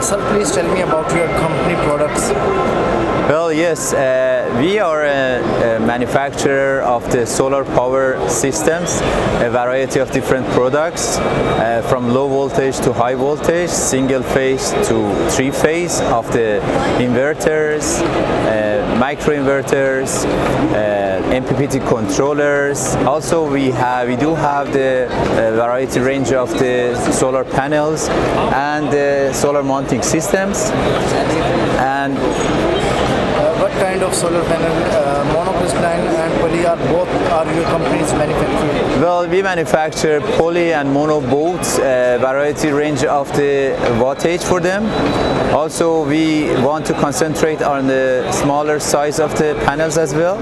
Sir, please tell me about your company products. Well, yes, we are a manufacturer of the solar power systems, a variety of different products, from low voltage to high voltage, single phase to three phase of the inverters, micro inverters, MPPT controllers. Also, we do have the variety range of the solar panels and the solar mounting systems. And what kind of solar panel, monocrystalline and poly are your companies manufacturing? well, we manufacture poly and mono both, variety range of the wattage for them. Also, we want to concentrate on the smaller size of the panels as well.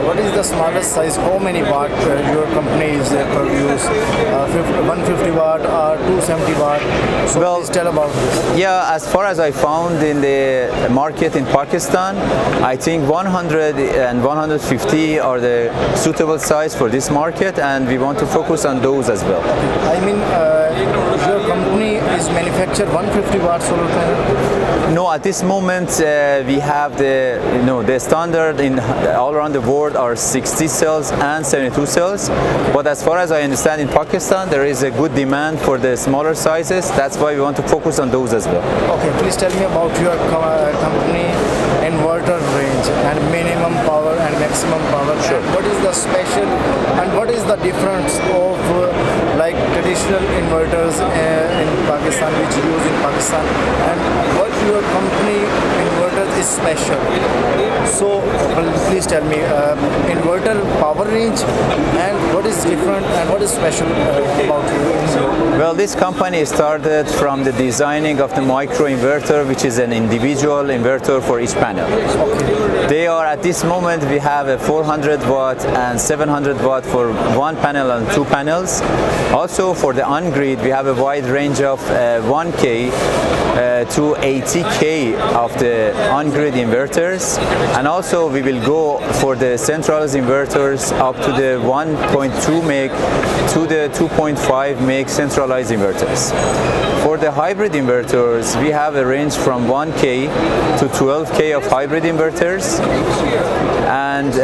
What is the smallest size? How many watt your companies produce? 150 watt or 270 watt? So Well, please tell about this. Yeah, as far as I found in the market in Pakistan, I think 100 and 150 are the suitable size for this market, and we want to focus on those as well. I mean, your company is manufacture 150 watt solar panel? No, at this moment we have the standard in all around the world are 60 cells and 72 cells. But as far as I understand, in Pakistan there is a good demand for the smaller sizes. That's why we want to focus on those as well. Okay, please tell me about your company inverter range and minimum power and maximum power. Sure. What is the special and what is the difference of like traditional inverters in Pakistan, which use in Pakistan, and what your company inverter is special? So please tell me inverter power range and what is different and what is special about you? Well, this company started from the designing of the micro inverter, which is an individual inverter for each panel. They are at this moment we have a 400 watt and 700 watt for one panel and two panels. Also for the on-grid we have a wide range of 1K to 80K of the on-grid inverters, and also we will go for the centralized inverters up to the 1.2 meg to the 2.5 meg centralized inverters. For the hybrid inverters, we have a range from 1K to 12K of hybrid inverters. And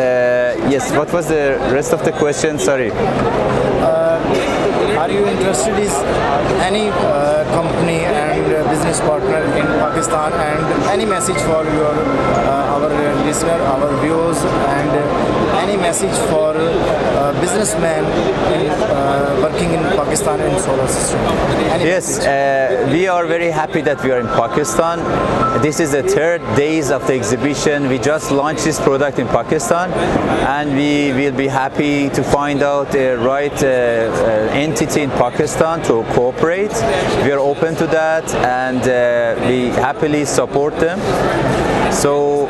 yes, what was the rest of the question? Sorry. Are you interested in any company and business partner in Pakistan, and any message for your our listener, our viewers, and any message for businessmen working in Pakistan in solar system? Yes, we are very happy that we are in Pakistan. This is the third days of the exhibition. We just launched this product in Pakistan, and we will be happy to find out the right entity in Pakistan to cooperate. We are open to that, and we happily support them. So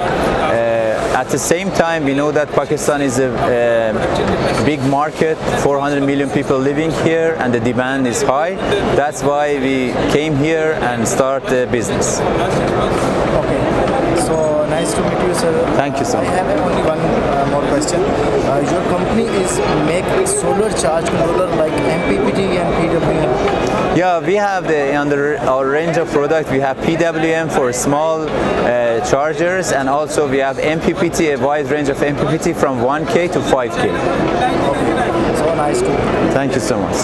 at the same time, we know that Pakistan is a big market, 400 million people living here, and the demand is high. That's why we came here and start the business. Okay, so nice to meet you, sir. Thank you so much. I have only one more question. Your company is make solar charge controller like MPPT and PWM? Yeah, we have under our range of product, we have PWM for small chargers, and also we have MPPT, a wide range of MPPT from 1K to 5K. Okay, so nice to meet you. Thank you so much.